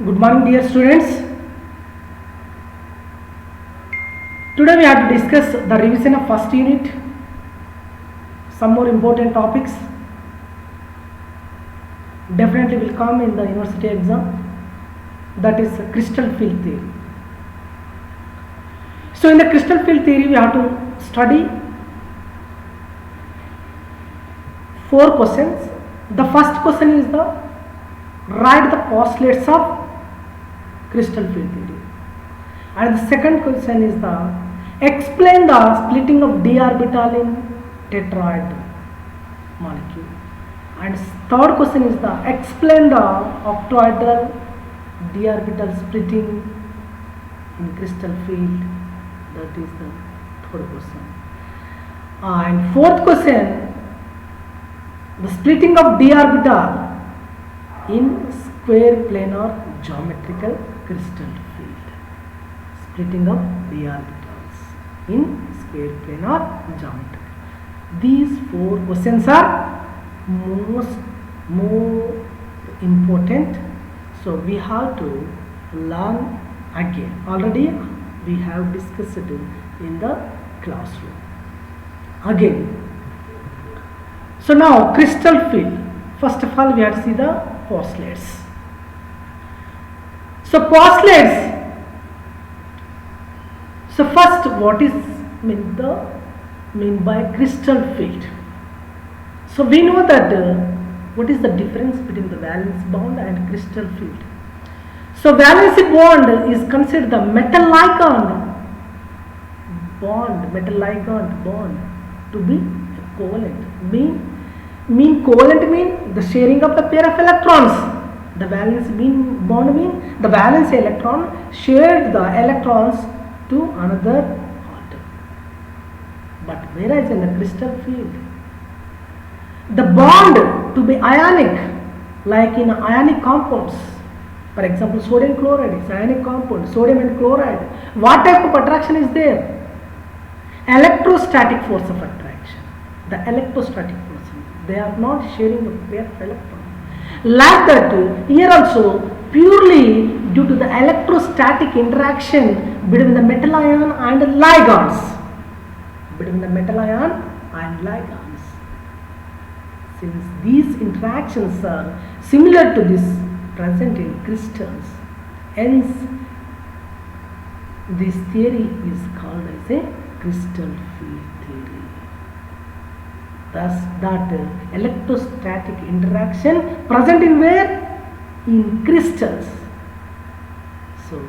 Good morning, dear students. Today we have to discuss the revision of first unit, some more important topics definitely will come in the university exam, that is crystal field theory. So in the crystal field theory we have to study 4 questions. The first question is the write the postulates of crystal field theory, and the second question is the explain the splitting of d orbital in tetrahedral molecule, and third question is the explain the octahedral d orbital splitting in crystal field. That is the third question. And fourth question, the splitting of d orbital in square planar geometrical crystal field. Splitting of d orbitals in square planar geometry. These 4 questions are more important, so we have to learn again. Already we have discussed it in the classroom again. So now crystal field, first of all we have to see the postulates. So postulates, so first what is mean by crystal field? So we know that what is the difference between the valence bond and crystal field. So valence bond is considered the metal ligand bond to be covalent. Mean covalent mean the sharing of the pair of electrons. The valence bond mean the valence electron shared the electrons to another atom. But whereas in the crystal field, the bond to be ionic, like in ionic compounds. For example, sodium chloride is ionic compound, sodium and chloride. What type of attraction is there? Electrostatic force of attraction. The electrostatic force. They are not sharing the pair of electrons. Like that, here also purely due to the electrostatic interaction between the metal ion and ligands. Since these interactions are similar to this present in crystals, hence this theory is called as a crystal field theory. Thus that electrostatic interaction present in where? In crystals. So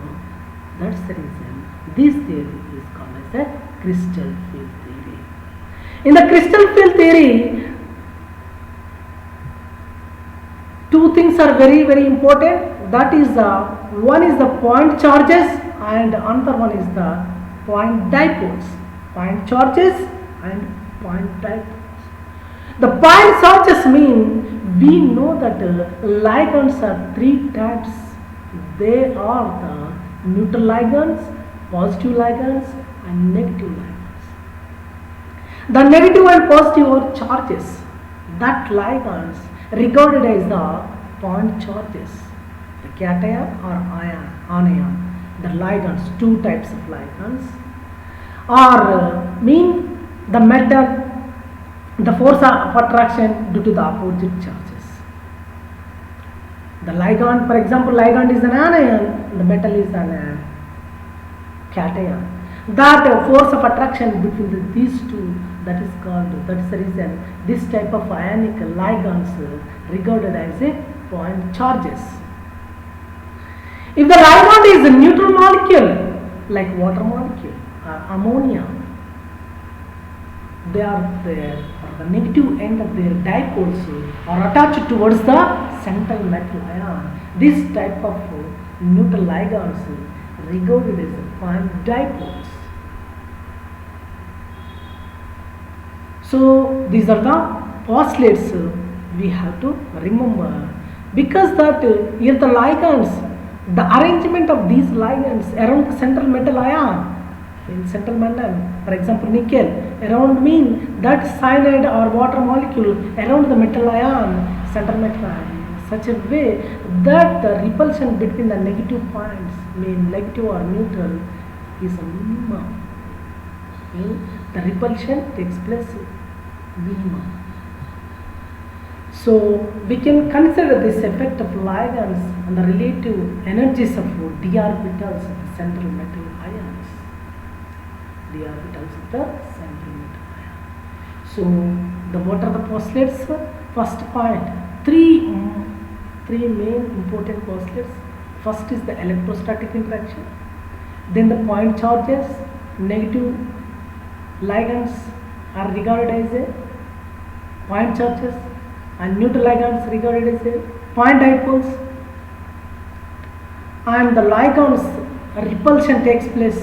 that's the reason this theory is called as a crystal field theory. In the crystal field theory, 2 things are very important. That is one is the point charges and another one is the point dipoles. Point charges and point dipoles. The point charges mean we know that ligands are 3 types. They are the neutral ligands, positive ligands and negative ligands. The negative and positive are charges. That ligands regarded as the point charges, the cation or anion, the ligands, 2 types of ligands, or mean the metal, the force of attraction due to the opposite charges. The ligand, for example, ligand is an anion, the metal is an cation. That force of attraction between these 2, that is the reason this type of ionic ligands regarded as a point charges. If the ligand is a neutral molecule like water molecule or ammonia, they are there, or the negative end of their dipoles are attached towards the central metal ion. This type of neutral ligands regarded as a point dipoles. So these are the postulates we have to remember, because that here the ligands, the arrangement of these ligands around the central metal ion, in central metal, for example nickel, around mean that cyanide or water molecule around the metal ion, central metal ion, such a way that the repulsion between the negative points, mean negative or neutral, is a minimum. The repulsion takes place minimum. So we can consider this effect of ligands on the relative energies of d orbitals of the central metal ions. D orbitals of the central metal ion. So what are the postulates? First point, three main important postulates. First is the electrostatic interaction. Then the point charges, negative ligands are regarded as a point charges and neutral ligands regarded as a point dipoles, and the ligands repulsion takes place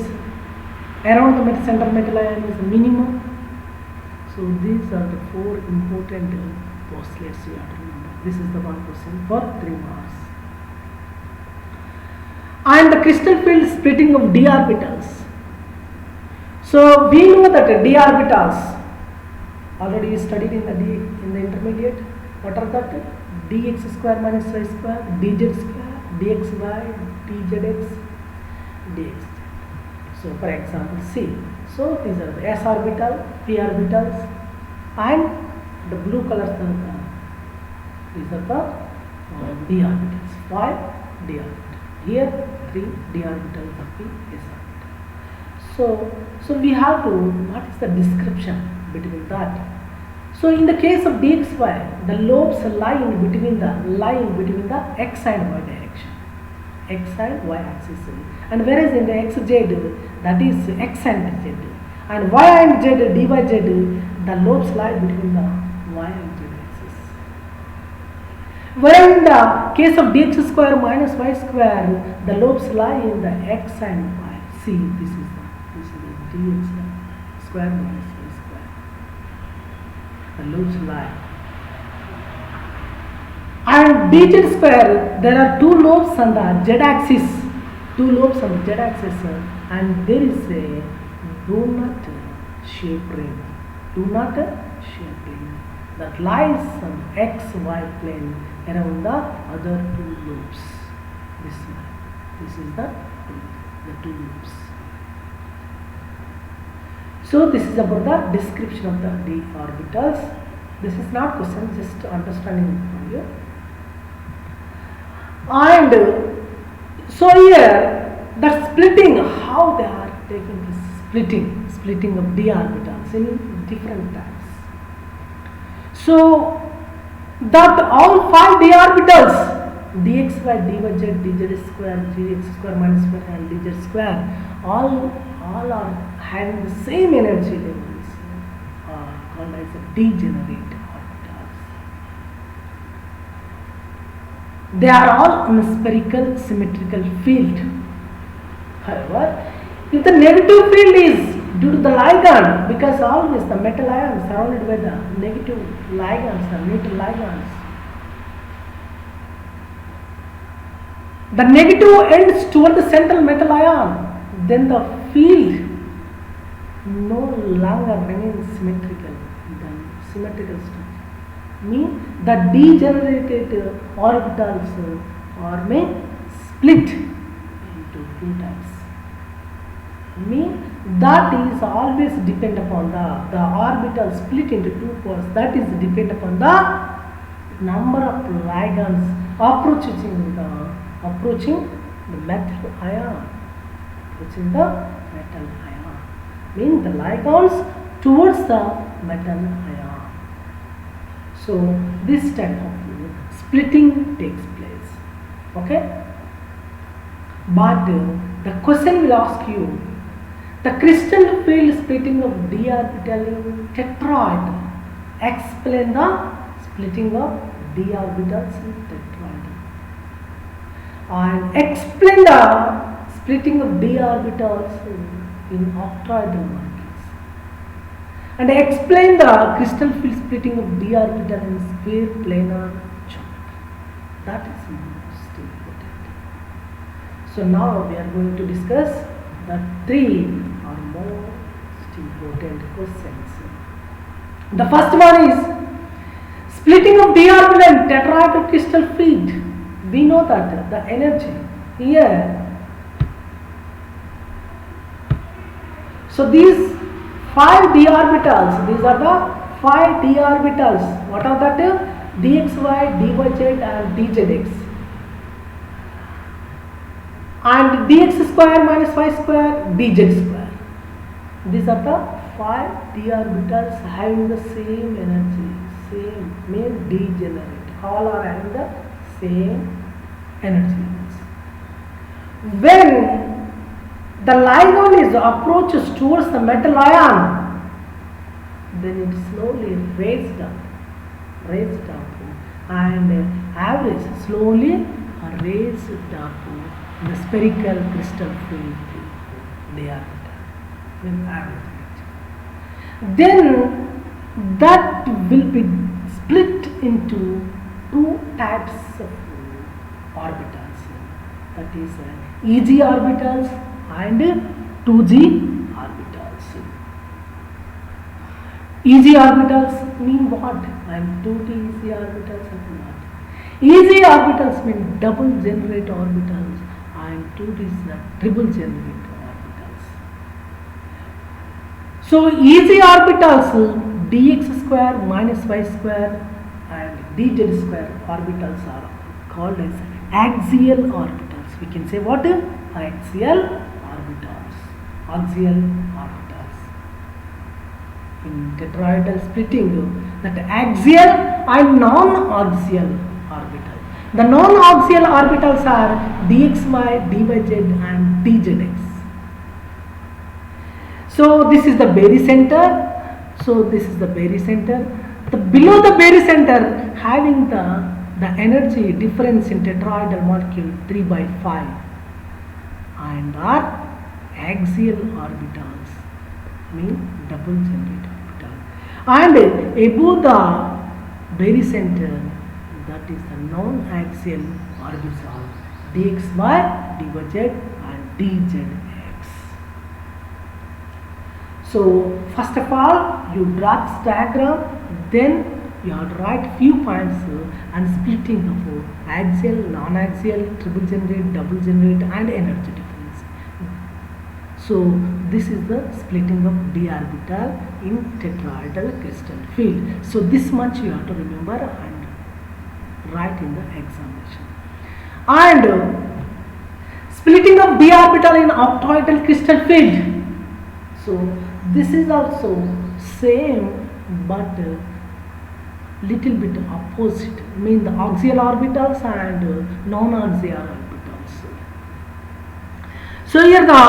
around the central metal ion is minimum. So these are the four important postulates you have to remember. This is the one question for 3 marks. And the crystal field splitting of d orbitals. So we know that d orbitals already you studied in the intermediate. What are that? Dx square minus y square, dz square, dxy, dzx, dx. So for example, C. So these are the s orbital, p orbitals, and the blue colors. These are the d orbitals. 5 d orbital. Here 3 d orbitals of the s orbital. So we have to, what is the description between that? So in the case of dxy, the lobes lie in between the x and y direction, x and y axis, and whereas in the xz, that is x and z, and y and z, dyz, the lobes lie between the y and z axis. Whereas in the case of dx square minus y square, the lobes lie in the x and y. See, this is the dx square minus y square. The lobes lie. And dz square, there are 2 lobes on the z axis, and there is a donut shaped ring, that lies on xy plane around the other 2 lobes. This is the 2 lobes. So this is about the description of the d orbitals. This is not question, just understanding for you. And so here the splitting, how they are taking this splitting of d orbitals in different types. So that all 5 d orbitals, dxy, dyz, dz square, dx square minus y and dz square, all are having the same energy levels, called as a degenerate orbitals. They are all on a spherical symmetrical field. However, if the negative field is due to the ligand, because always the metal ions surrounded by the negative ligands, the neutral ligands, the negative ends toward the central metal ion, then the field no longer remains symmetrical. The symmetrical structure means the degenerated orbitals may split into 2 types. Mean that is always depend upon the orbital split into 2 parts. That is depend upon the number of ligands approaching the metal ion. Mean the ligands towards the metal ion. So this type of splitting takes place. Okay? But the question will ask you, the crystal field splitting of d orbital in tetroid, explain the splitting of d orbitals in tetroid, and explain the splitting of d orbitals in octoidal molecules, and explain the crystal field splitting of d orbital in sphere planar geometry. That is most important. So now we are going to discuss the 3 are most important questions. The first one is Splitting of d orbital in tetrahedral crystal field. We know that the energy here. So these 5 d orbitals, these are the 5 d orbitals. What are that? dxy, dyz and dzx. And dx square minus y square, dz square. These are the 5 d orbitals having the same energy, same means degenerate. All are having the same energy. When the LIGO is approaches towards the metal ion, then it slowly raised up, and average slowly raised up the spherical crystal field. They are in average. Then that will be split into 2 types of orbitals. That is EG orbitals and 2G orbitals. EG orbitals mean what? And 2G EG orbitals are what? EG orbitals mean double generate orbitals and 2D is the triple generate orbitals. So EG orbitals dx square minus y square and dz square orbitals are called as axial orbitals. We can say what? Axial orbitals. Axial orbitals. In tetrahedral splitting, that axial and non-axial orbital. The non-axial orbitals are dxy, dyz and dzx. So this is the barycenter. The below the barycenter having the energy difference in tetrahedral molecule 3/5 and are axial orbitals, mean double generate orbital. And above the barycenter, that is the non-axial orbital dxy, dyz and dzx. So first of all, you draw this diagram, then you have to write few points and splitting of axial, non-axial, triple generate, double generate and energy difference. So this is the splitting of d orbital in tetrahedral crystal field. So this much you have to remember and write in the examination. And splitting of d orbital in octohedral crystal field. So this is also same but little bit opposite, mean the axial orbitals and non-axial orbitals. So here the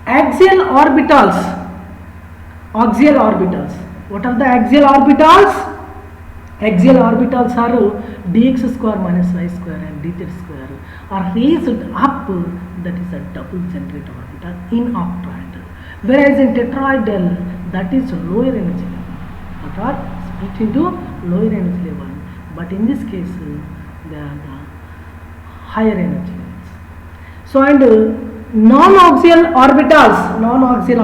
axial orbitals. What are the axial orbitals? Axial orbitals are dx square minus y square and dz square are raised up, that is a double generate orbital in octohedral. Whereas in tetrahedral, that is lower energy level, that are split into lower energy level. But in this case, they are the higher energy levels. So and non-axial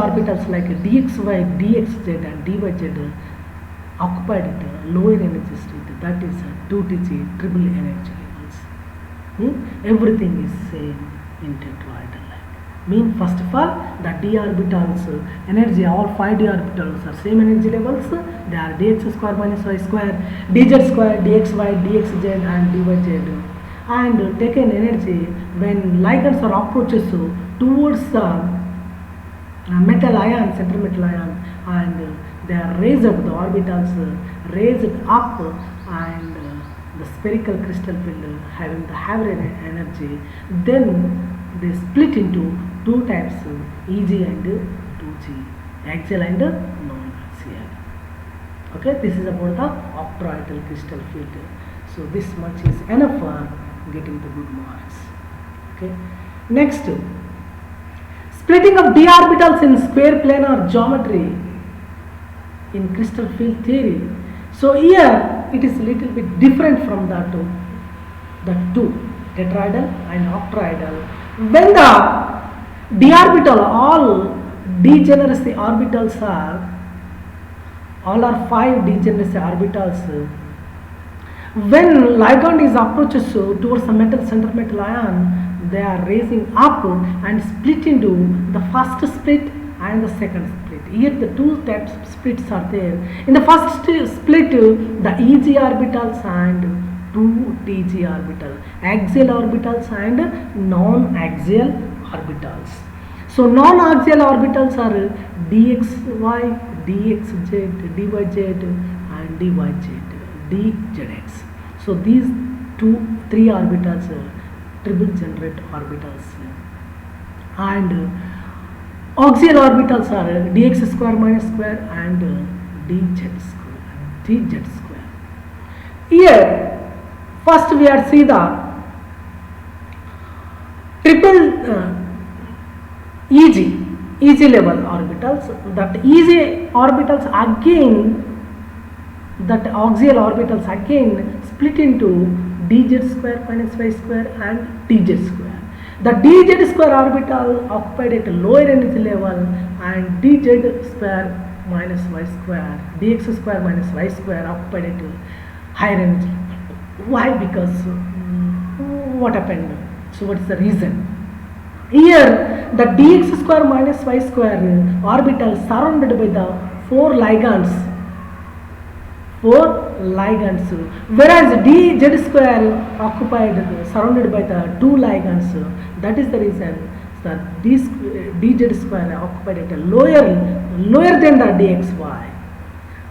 orbitals like dxy, dxz and dyz occupied at lower energy state, that is 2Tg triple energy levels. Everything is same in tetrahedral. Mean first of all, the d orbitals energy, all 5 d orbitals are same energy levels. They are dx square minus y square, dz square, dxy, dxz and dyz. And taken energy when ligands are approaches towards the metal ion, central metal ion, and they are raised up, the orbitals raised up, and the spherical crystal field having the higher energy, then they split into 2 types, EG and 2G, axial and non-axial. Okay, this is about the octohedral crystal field. So this much is enough for getting the good marks. Okay, next, splitting of d orbitals in square planar geometry in crystal field theory. So here it is little bit different from the two tetrahedral and octohedral. When the d orbital, all degeneracy orbitals are all are 5 degeneracy orbitals. When ligand is approaches towards the metal center metal ion, they are raising up and split into the first split and the second split. Here the two types of splits are there. In the first split, the EG orbitals and 2 TG orbital, axial orbitals and non-axial orbitals. So non-axial orbitals are dxy, dxz, dyz and dzx. So these 3 orbitals triple generate orbitals, and axial orbitals are dx square minus square and dz square. Here first we are see the triple EG level orbitals. That EG orbitals again, that axial orbitals again split into dz square minus y square and dz square. The dz square orbital occupied at lower energy level and dz square minus y square, dx square minus y square occupied at higher energy. Why? Because what happened? So what is the reason? Here the dx square minus y square orbital surrounded by the 4 ligands, whereas dz square occupied surrounded by the 2 ligands. That is the reason that dz square occupied at a lower than the dxy,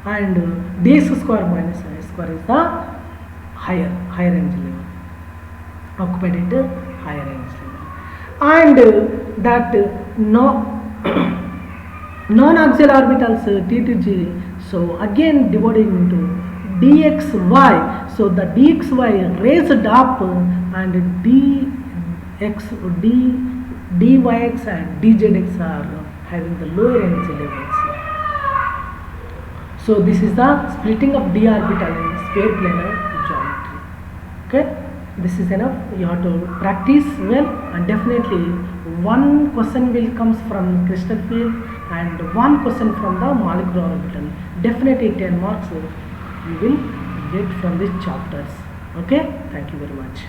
and dx square minus y square is the higher energy level, occupied at a higher energy level. And that non-axial orbitals T to G, so again divided into dxy. So the dxy raised up and dyx and dzx are having the lower energy levels. So this is the splitting of d orbital in sphere planar geometry. Okay, this is enough. You have to practice well, and definitely one question will comes from crystal field and one question from the molecular orbital. Definitely 10 marks you will get from these chapters. Okay, thank you very much.